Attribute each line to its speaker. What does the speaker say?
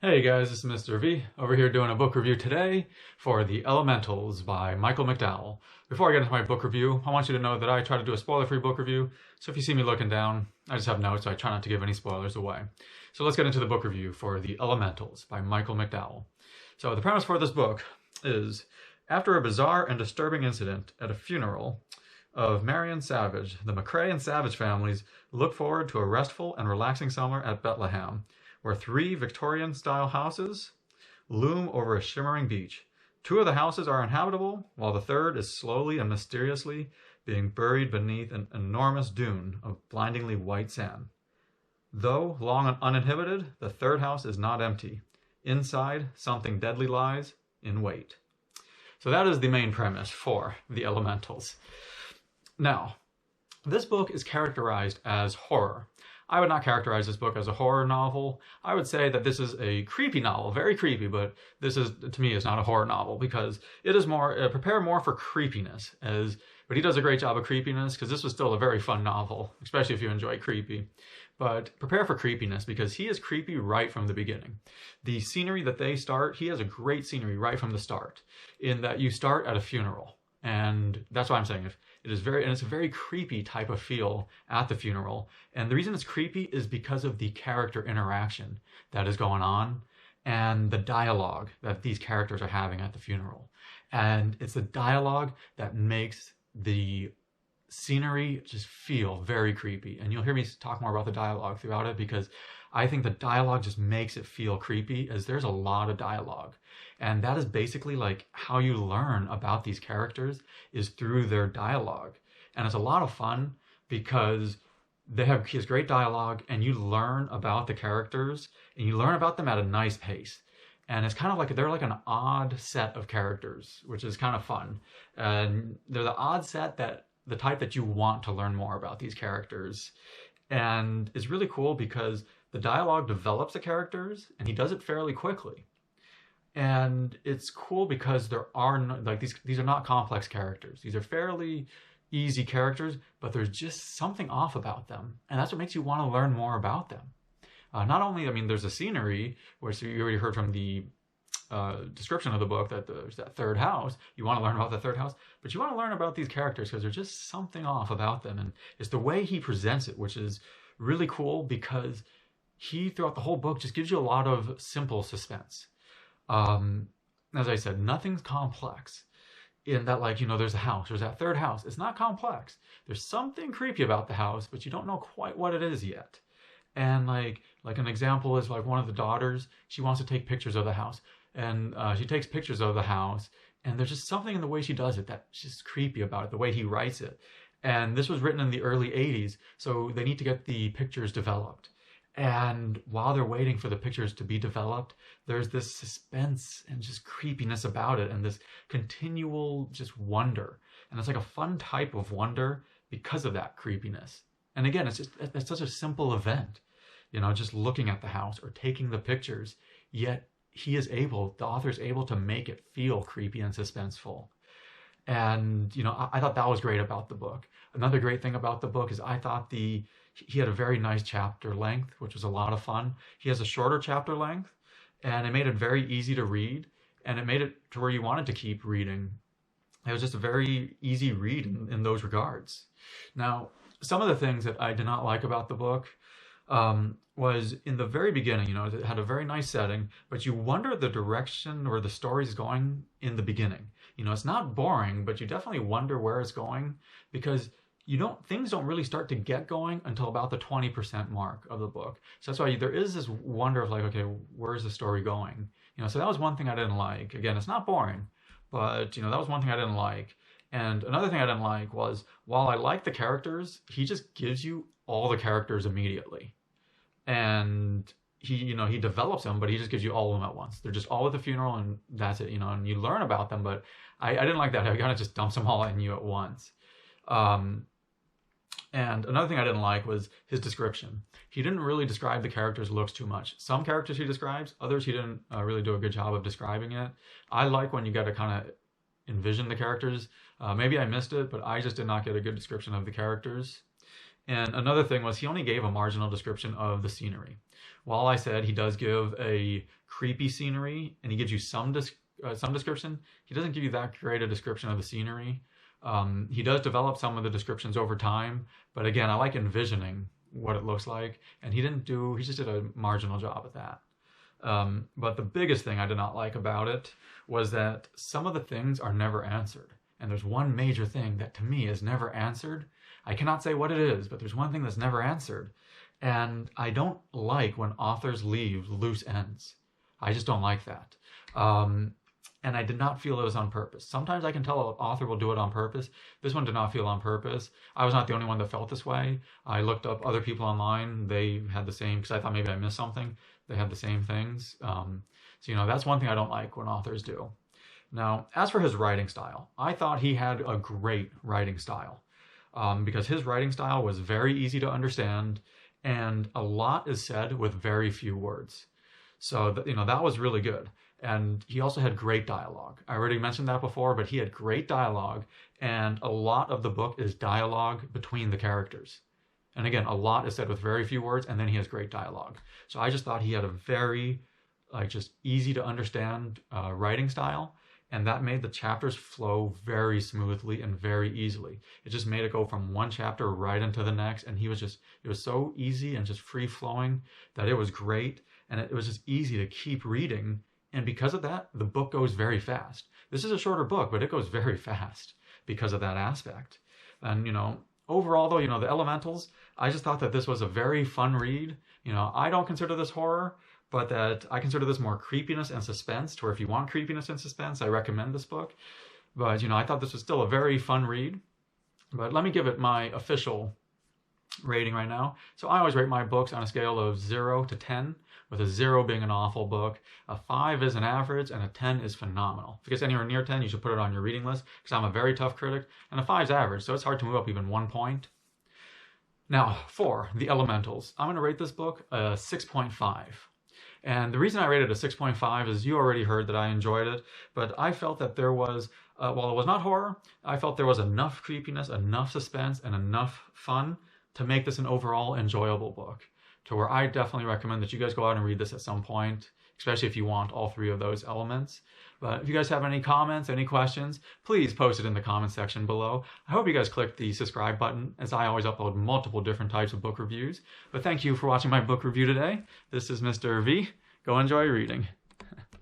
Speaker 1: Hey guys, this is Mr. V over here doing a book review today for The Elementals by Michael McDowell. Before I get into my book review, I want you to know that I try to do a spoiler-free book review, so if you see me looking down, I just have notes, so I try not to give any spoilers away. So let's get into the book review for The Elementals by Michael McDowell. So the premise for this book is, after a bizarre and disturbing incident at a funeral of Marion Savage, the McCrae and Savage families look forward to a restful and relaxing summer at Bethlehem, where three Victorian-style houses loom over a shimmering beach. Two of the houses are inhabitable, while the third is slowly and mysteriously being buried beneath an enormous dune of blindingly white sand. Though long and uninhibited, the third house is not empty. Inside, something deadly lies in wait. So that is the main premise for The Elementals. Now, this book is characterized as horror. I would not characterize this book as a horror novel. I would say that this is a creepy novel, very creepy, but this is, to me, is not a horror novel because it is more, prepare more for creepiness. But he does a great job of creepiness because this was still a very fun novel, especially if you enjoy creepy. But prepare for creepiness because he is creepy right from the beginning. The scenery that they start, he has a great scenery right from the start, in that you start at a funeral. And that's why I'm saying it's a very creepy type of feel at the funeral. And the reason it's creepy is because of the character interaction that is going on and the dialogue that these characters are having at the funeral. And it's the dialogue that makes the scenery just feel very creepy. And you'll hear me talk more about the dialogue throughout it because I think the dialogue just makes it feel creepy, as there's a lot of dialogue. And that is basically like how you learn about these characters, is through their dialogue. And it's a lot of fun because he has great dialogue and you learn about the characters and you learn about them at a nice pace. And it's kind of like, they're like an odd set of characters, which is kind of fun. And they're the odd set the type that you want to learn more about these characters. And it's really cool because the dialogue develops the characters and he does it fairly quickly. And it's cool because there are these are not complex characters. These are fairly easy characters, but there's just something off about them. And that's what makes you want to learn more about them. Not only, there's the scenery, which you already heard from the description of the book, that there's that third house. You want to learn about the third house, but you want to learn about these characters because there's just something off about them. And it's the way he presents it, which is really cool because he, throughout the whole book, just gives you a lot of simple suspense. As I said, nothing's complex in that, there's a house, there's that third house. It's not complex. There's something creepy about the house, but you don't know quite what it is yet. And like an example is one of the daughters, she wants to take pictures of the house. And she takes pictures of the house, and there's just something in the way she does it that's just creepy about it, the way he writes it. And this was written in the early 80s, so they need to get the pictures developed. And while they're waiting for the pictures to be developed, there's this suspense and just creepiness about it, and this continual just wonder. And it's like a fun type of wonder because of that creepiness. And again, it's such a simple event, just looking at the house or taking the pictures, yet the author is able to make it feel creepy and suspenseful. And, I thought that was great about the book. Another great thing about the book is I thought he had a very nice chapter length, which was a lot of fun. He has a shorter chapter length, and it made it very easy to read, and it made it to where you wanted to keep reading. It was just a very easy read in those regards. Now, some of the things that I did not like about the book was in the very beginning, it had a very nice setting, but you wonder the direction or the story's going in the beginning. It's not boring, but you definitely wonder where it's going because things don't really start to get going until about the 20% mark of the book. So that's why there is this wonder of okay, where's the story going? So that was one thing I didn't like. Again, it's not boring, but that was one thing I didn't like. And another thing I didn't like was, while I like the characters, he just gives you all the characters immediately. And he develops them, but he just gives you all of them at once. They're just all at the funeral and that's it, and you learn about them, but I didn't like that. He kind of just dumps them all in you at once. And another thing I didn't like was his description. He didn't really describe the characters' looks too much. Some characters he describes, others he didn't really do a good job of describing it. I like when you get to kind of envision the characters. Maybe I missed it, but I just did not get a good description of the characters. And another thing was he only gave a marginal description of the scenery. While I said he does give a creepy scenery and he gives you some description, he doesn't give you that great a description of the scenery. He does develop some of the descriptions over time, but again, I like envisioning what it looks like, and he just did a marginal job at that. But the biggest thing I did not like about it was that some of the things are never answered. And there's one major thing that to me is never answered. I cannot say what it is, but there's one thing that's never answered. And I don't like when authors leave loose ends. I just don't like that. And I did not feel it was on purpose. Sometimes I can tell an author will do it on purpose. This one did not feel on purpose. I was not the only one that felt this way. I looked up other people online. They had the same, because I thought maybe I missed something. They had the same things. So, that's one thing I don't like when authors do. Now, as for his writing style, I thought he had a great writing style because his writing style was very easy to understand and a lot is said with very few words. So, that was really good. And he also had great dialogue. I already mentioned that before, but he had great dialogue, and a lot of the book is dialogue between the characters. And again, a lot is said with very few words, and then he has great dialogue. So I just thought he had a very, just easy to understand writing style, and that made the chapters flow very smoothly and very easily. It just made it go from one chapter right into the next, and it was so easy and just free flowing that it was great, and it was just easy to keep reading. And because of that, the book goes very fast. This is a shorter book, but it goes very fast because of that aspect. And, overall though, the Elementals, I just thought that this was a very fun read. I don't consider this horror, but that I consider this more creepiness and suspense, to where if you want creepiness and suspense, I recommend this book. But, I thought this was still a very fun read. But let me give it my official rating right now. So I always rate my books on a scale of 0 to 10, with a 0 being an awful book, a 5 is an average, and a 10 is phenomenal. If it gets anywhere near 10, you should put it on your reading list, because I'm a very tough critic, and a 5 is average, so it's hard to move up even 1 point. Now, for The Elementals, I'm going to rate this book a 6.5. And the reason I rated a 6.5 is you already heard that I enjoyed it, but I felt that there was, while it was not horror, I felt there was enough creepiness, enough suspense, and enough fun to make this an overall enjoyable book, to where I definitely recommend that you guys go out and read this at some point, especially if you want all 3 of those elements. But if you guys have any comments, any questions, please post it in the comment section below. I hope you guys clicked the subscribe button, as I always upload multiple different types of book reviews. But thank you for watching my book review today. This is Mr. V. Go enjoy reading.